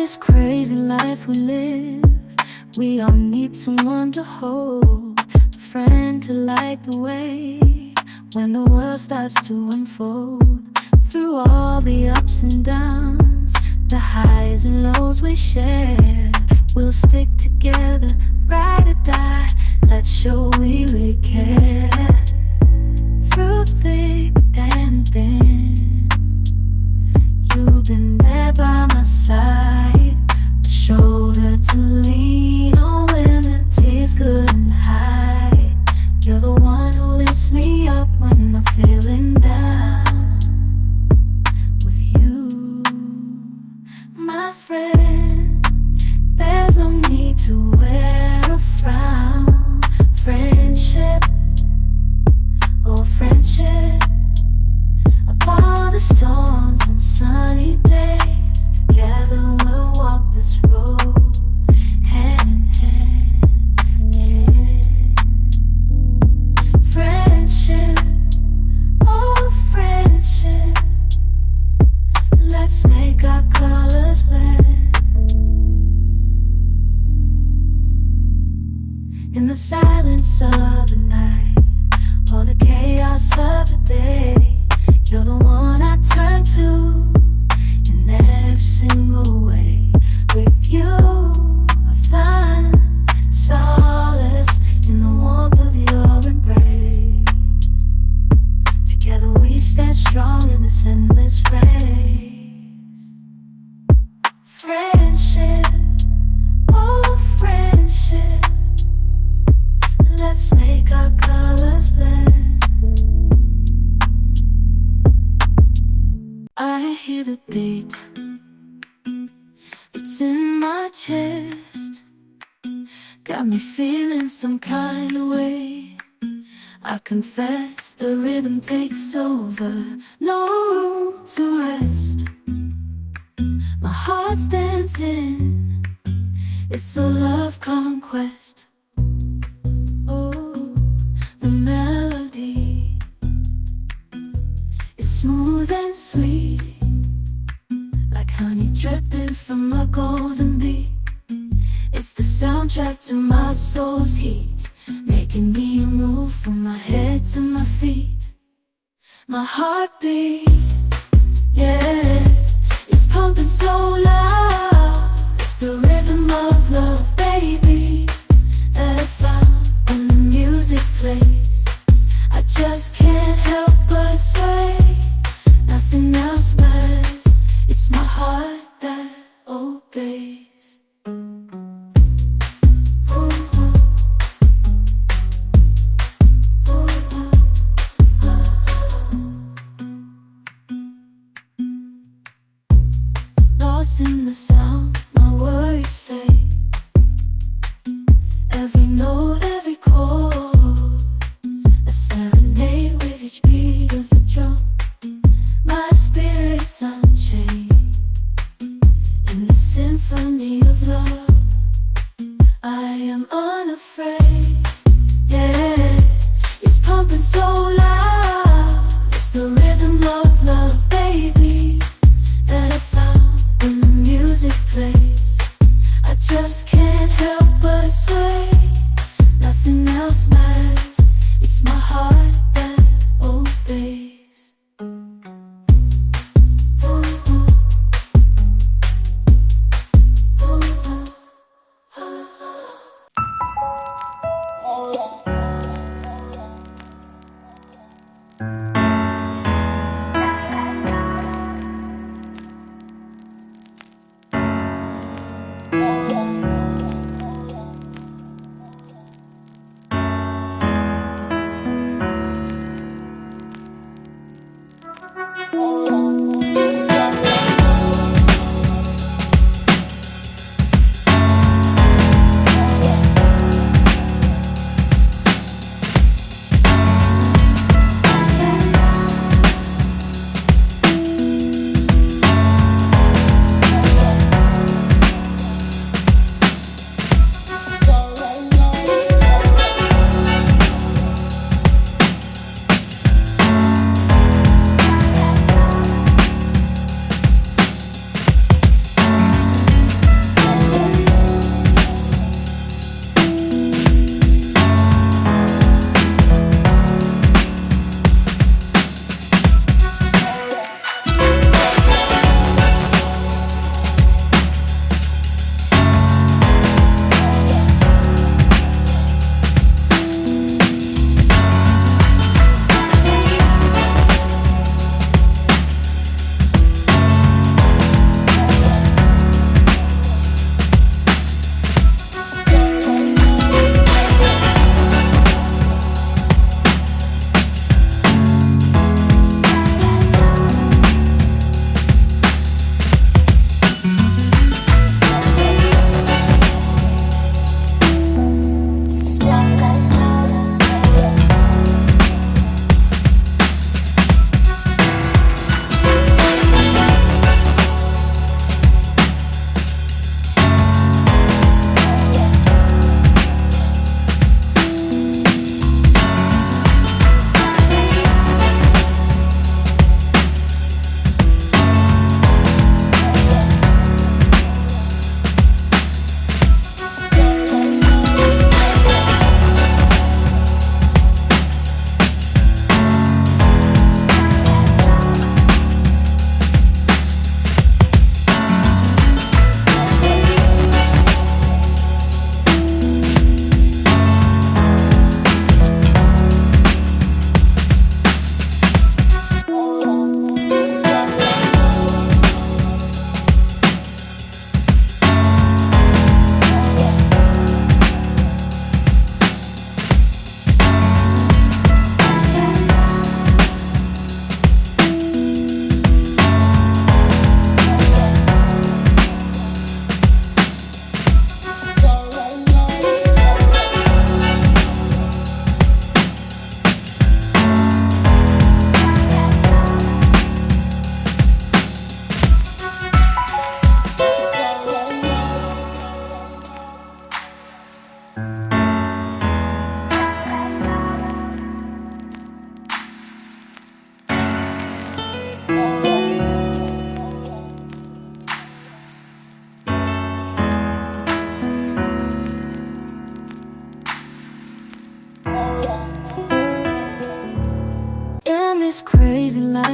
this crazy life we live, we all need someone to hold, a friend to light the way when the world starts to unfold. Through all the ups and downs, the highs and lows we share, we'll stick together, ride or die. Let's show we really care. Through thick and thin, you've been there by my side, a shoulder to lean on when the tears couldn't hide. You're the one who lifts me up when I'm feeling down. With you, my friend, there's no need to wear a frown. Friendship, oh friendship, upon the storms and sunny days, together we'll walk this road, hand in hand, yeah. Friendship, oh friendship, let's make our colors blend. In the silence of the night, or the chaos of the day, you're the one I turn to in every single way. With you, I find solace in the warmth of your embrace. Together we stand strong in this endless race. Friendship, oh friendship, let's make our colors blend. I hear the beat, it's in my chest, got me feeling some kind of way. I confess the rhythm takes over, no room to rest. My heart heart's dancing. It's a love conquest. Oh, the melody, it's smooth and sweet, like honey dripping from a golden bee. It's the soundtrack to my soul's heat, making me move from my head to my feet. My heartbeat, yeah, it's pumping so loud. It's the rhythm of love, baby, that I found when the music plays. I just can't help but sway. Nothing else matters. It's my heart that obeys. Lost in the sound, my worries fade. Every note, every chord, a serenade with each beat of the drum. My spirit's unchained in the symphony of love. I am unafraid, yeah, it's pumping so loud. It's the rhythm of love, baby, that I found when the music plays. I just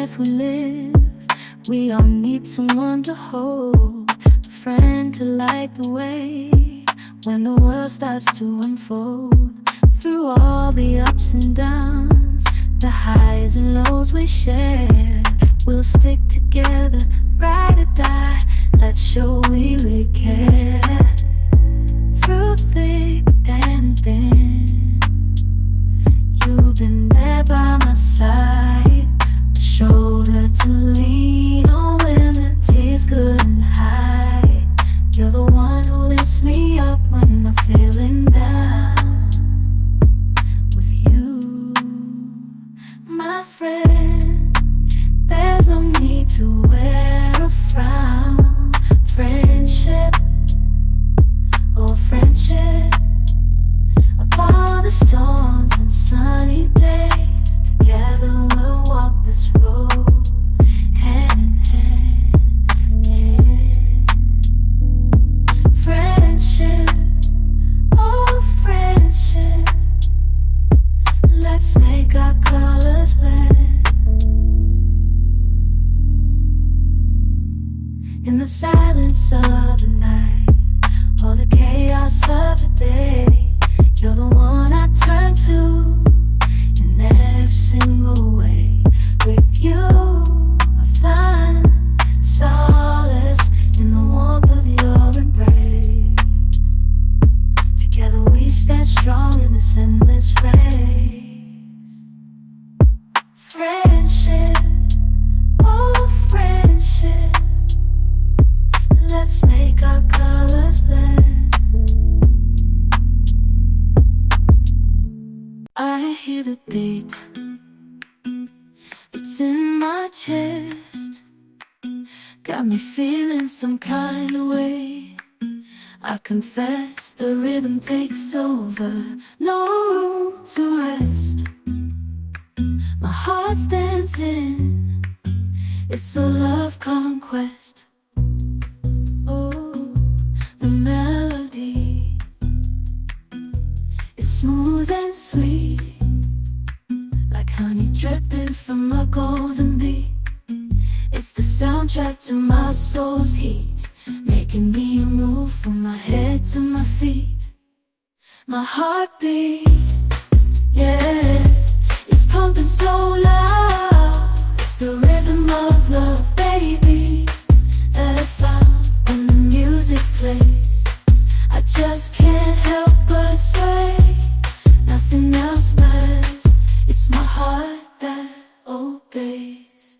life we live, we all need someone to hold, a friend to light the way when the world starts to unfold. Through all the ups and downs, the highs and lows we share, we'll stick together, ride or die. Let's show we really care. Through thick and thin, you've been there by my side, a shoulder to lean on when the tears couldn't hide. You're the one who lifts me up when I'm feeling down. With you, my friend, there's no need to wear a frown. Friendship, oh friendship, upon the storms and sunny days, together we'll walk this road, hand in hand, yeah. Friendship, oh friendship, let's make our colors blend. In the silence of the night, or the chaos of the day, you're the one I turn to in every single way. With you, I find solace in the warmth of your embrace. Together we stand strong in this endless race. Friendship, oh friendship, let's make our colors blend. I hear the beat, it's in my chest, got me feeling some kind of way. I confess the rhythm takes over, no room to rest. My heart's dancing, it's a love conquest. Oh, the melody, it's smooth and sweet, like honey dripping from a golden bee. It's the soundtrack to my soul's heat, making me move from my head to my feet. My heartbeat, yeah, it's pumping so loud. It's the rhythm of love, baby, that I found when the music plays. I just can't help but sway, nothing else matters. It's my heart that obeys.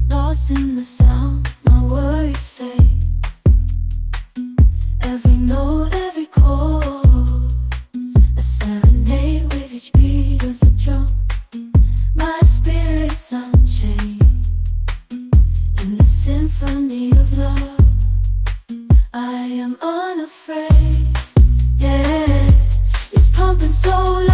Lost in the sound, my worries fade. Every note, every chord, a serenade with each beat of the drum. My spirit's unchained in the symphony of love. I am unafraid, yeah, it's pumping so loud.